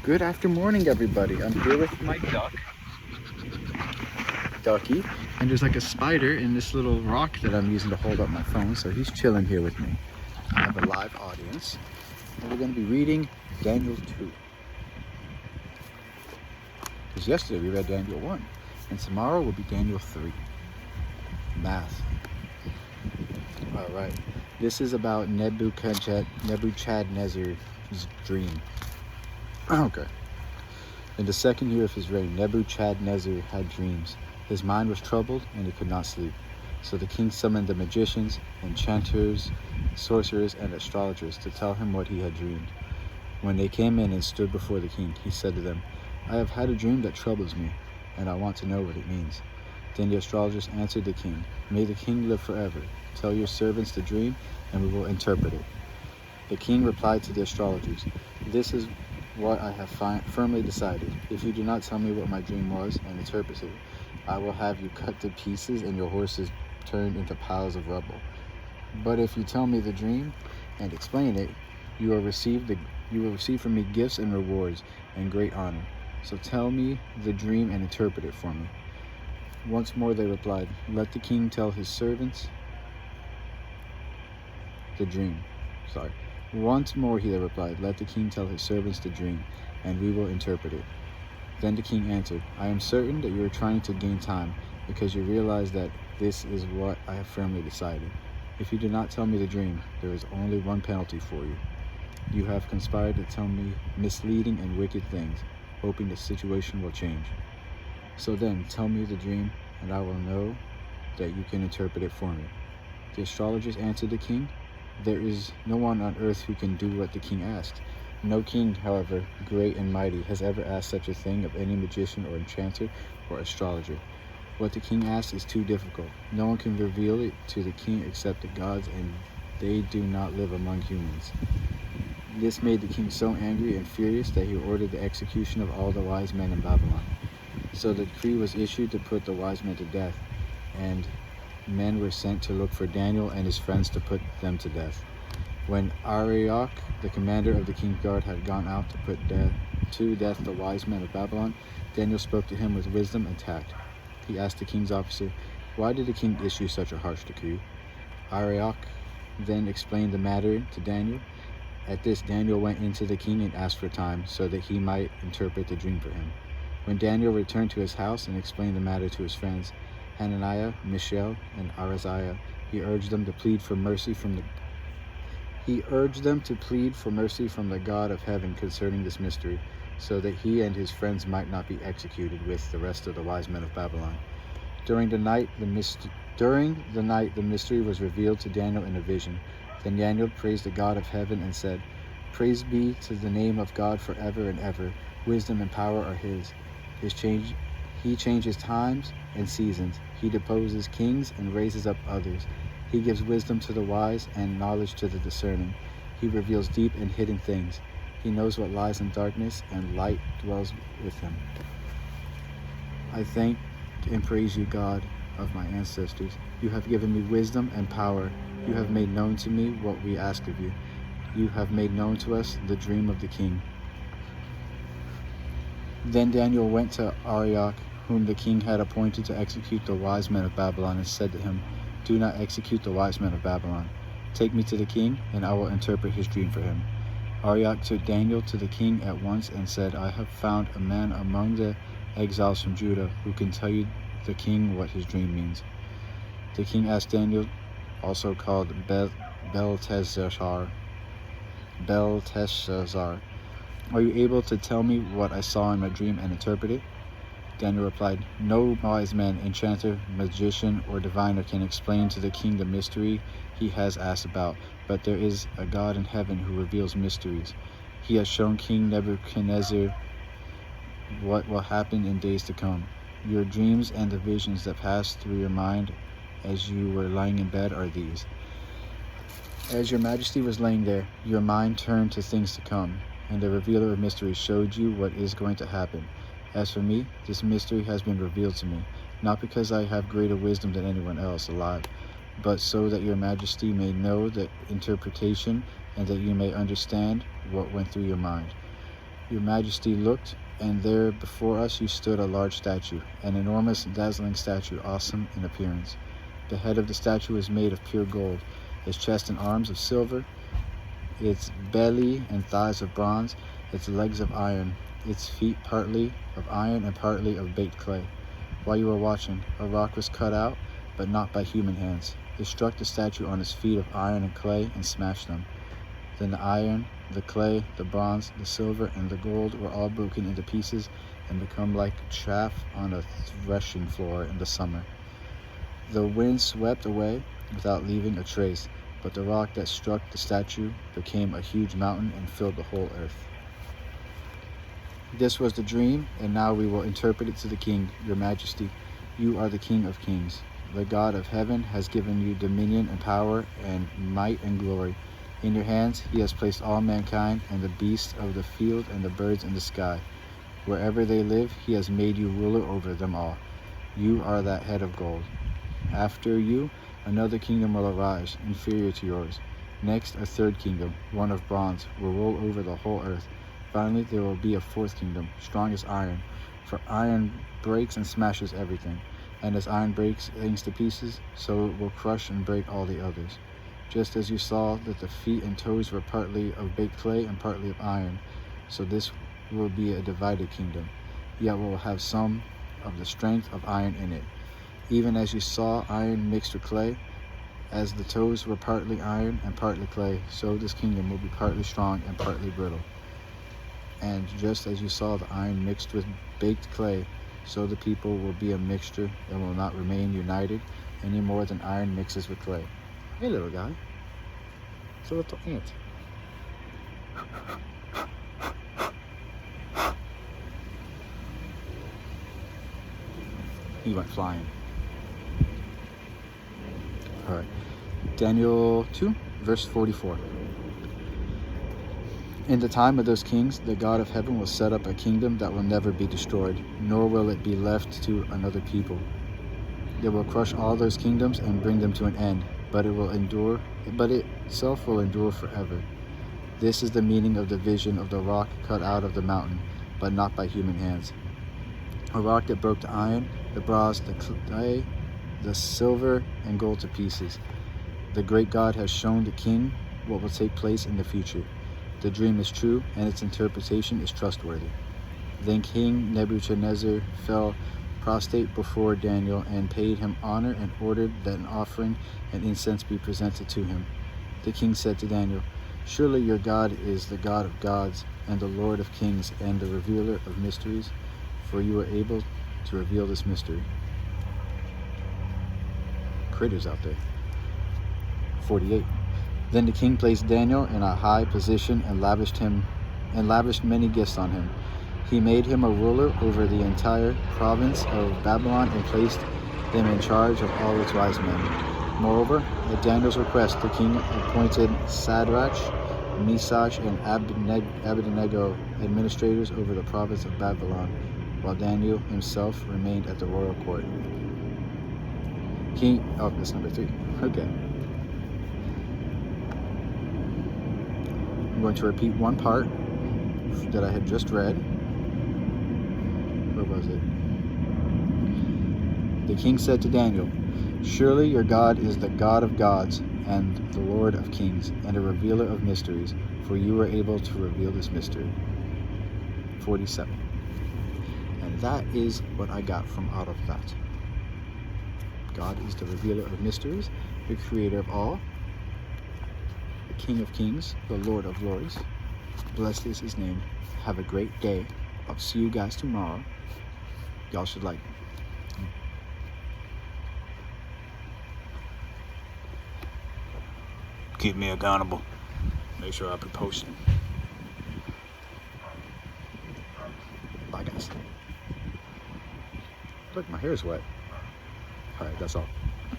Good after morning, everybody. I'm here with my Ducky, and there's like a spider in this little rock that I'm using to hold up my phone, so he's chilling here with me. I have a live audience, and we're going to be reading Daniel 2. Because yesterday we read Daniel 1, and tomorrow will be Daniel 3. Math. All right. This is about Nebuchadnezzar's dream. Okay. In the second year of his reign, Nebuchadnezzar had dreams. His mind was troubled, and he could not sleep. So the king summoned the magicians, enchanters, sorcerers, and astrologers to tell him what he had dreamed. When they came in and stood before the king, he said to them, "I have had a dream that troubles me, and I want to know what it means." Then the astrologers answered the king, "May the king live forever. Tell your servants the dream, and we will interpret it." The king replied to the astrologers, "This is what I have firmly decided. If you do not tell me what my dream was and interpret it, I will have you cut to pieces and your horses turned into piles of rubble. But if you tell me the dream and explain it, you will receive from me gifts and rewards and great honor. So tell me the dream and interpret it for me." Once more they replied, "Let the king tell his servants the dream." Once more they replied, "Let the king tell his servants the dream, and we will interpret it." Then the king answered, "I am certain that you are trying to gain time, because you realize that this is what I have firmly decided. If you do not tell me the dream, there is only one penalty for you. You have conspired to tell me misleading and wicked things, hoping the situation will change. So then, tell me the dream, and I will know that you can interpret it for me." The astrologers answered the king, "There is no one on earth who can do what the king asked. No king, however great and mighty, has ever asked such a thing of any magician or enchanter or astrologer. What the king asks is too difficult. No one can reveal it to the king except the gods, and they do not live among humans." This made the king so angry and furious that he ordered the execution of all the wise men in Babylon. So the decree was issued to put the wise men to death, and men were sent to look for Daniel and his friends to put them to death. When Arioch, the commander of the king's guard, had gone out to put to death the wise men of Babylon, Daniel spoke to him with wisdom and tact. He asked the king's officer, "Why did the king issue such a harsh decree?" Arioch then explained the matter to Daniel. At this, Daniel went into the king and asked for time, so that he might interpret the dream for him. When Daniel returned to his house and explained the matter to his friends, Hananiah, Mishael, and Azariah, he urged them to plead for mercy from the God of heaven concerning this mystery, so that he and his friends might not be executed with the rest of the wise men of Babylon. During the night, the mystery was revealed to Daniel in a vision. Then Daniel praised the God of heaven and said, "Praise be to the name of God forever and ever. Wisdom and power are his. He changes times and seasons. He deposes kings and raises up others. He gives wisdom to the wise and knowledge to the discerning. He reveals deep and hidden things. He knows what lies in darkness, and light dwells with him. I thank and praise you, God of my ancestors. You have given me wisdom and power. You have made known to me what we asked of you. You have made known to us the dream of the king." Then Daniel went to Arioch, whom the king had appointed to execute the wise men of Babylon, and said to him, "Do not execute the wise men of Babylon. Take me to the king, and I will interpret his dream for him." Arioch took Daniel to the king at once and said, "I have found a man among the exiles from Judah who can tell the king what his dream means." The king asked Daniel, also called Belteshazzar, "Are you able to tell me what I saw in my dream and interpret it?" Daniel replied, "No wise man, enchanter, magician, or diviner can explain to the king the mystery he has asked about, but there is a God in heaven who reveals mysteries. He has shown King Nebuchadnezzar what will happen in days to come. Your dreams and the visions that passed through your mind as you were lying in bed are these. As your majesty was laying there, your mind turned to things to come, and the revealer of mysteries showed you what is going to happen. As for me, this mystery has been revealed to me, not because I have greater wisdom than anyone else alive, but so that your majesty may know the interpretation and that you may understand what went through your mind. Your Majesty looked, and there before us you stood a large statue, an enormous, dazzling statue, awesome in appearance. The head of the statue was made of pure gold, its chest and arms of silver, its belly and thighs of bronze, its legs of iron, its feet partly of iron and partly of baked clay. While you were watching, a rock was cut out, but not by human hands. It struck the statue on its feet of iron and clay and smashed them. Then the iron, the clay, the bronze, the silver, and the gold were all broken into pieces and become like chaff on a threshing floor in the summer. The wind swept away without leaving a trace, but the rock that struck the statue became a huge mountain and filled the whole earth. This was the dream, and now we will interpret it to the king, your majesty. You are the king of kings. The God of heaven has given you dominion and power and might and glory. In your hands he has placed all mankind and the beasts of the field and the birds in the sky. Wherever they live, he has made you ruler over them all. You are that head of gold. After you, another kingdom will arise, inferior to yours. Next, a third kingdom, one of bronze, will rule over the whole earth. Finally, there will be a fourth kingdom, strong as iron, for iron breaks and smashes everything. And as iron breaks things to pieces, so it will crush and break all the others. Just as you saw that the feet and toes were partly of baked clay and partly of iron, so this will be a divided kingdom, yet will have some of the strength of iron in it. Even as you saw iron mixed with clay, as the toes were partly iron and partly clay, so this kingdom will be partly strong and partly brittle. And just as you saw the iron mixed with baked clay, so the people will be a mixture and will not remain united any more than iron mixes with clay. Hey, little guy. It's a little ant. He went flying. All right. Daniel 2, verse 44. In the time of those kings, the God of heaven will set up a kingdom that will never be destroyed, nor will it be left to another people. It will crush all those kingdoms and bring them to an end, but itself will endure forever. This is the meaning of the vision of the rock cut out of the mountain, but not by human hands. A rock that broke the iron, the bronze, the clay, the silver, and gold to pieces. The great God has shown the king what will take place in the future. The dream is true, and its interpretation is trustworthy. Then King Nebuchadnezzar fell prostrate before Daniel and paid him honor and ordered that an offering and incense be presented to him. The king said to Daniel, "Surely your God is the God of gods and the Lord of kings and the revealer of mysteries, for you are able to reveal this mystery." Critters out there. 48. Then the king placed Daniel in a high position and lavished many gifts on him. He made him a ruler over the entire province of Babylon and placed him in charge of all its wise men. Moreover, at Daniel's request, the king appointed Shadrach, Meshach, and Abednego administrators over the province of Babylon, while Daniel himself remained at the royal court. That's number 3. Okay. I'm going to repeat one part that I had just read. Where was it? The king said to Daniel, "Surely your God is the God of gods and the Lord of kings and a revealer of mysteries, for you were able to reveal this mystery." 47. And that is what I got from out of that. God is the revealer of mysteries, the creator of all, the King of kings, the Lord of lords. Blessed is his name. Have a great day. I'll see you guys tomorrow. Y'all should keep me accountable. Make sure I be posting. Bye, guys. Look, my hair's wet. All right, that's all.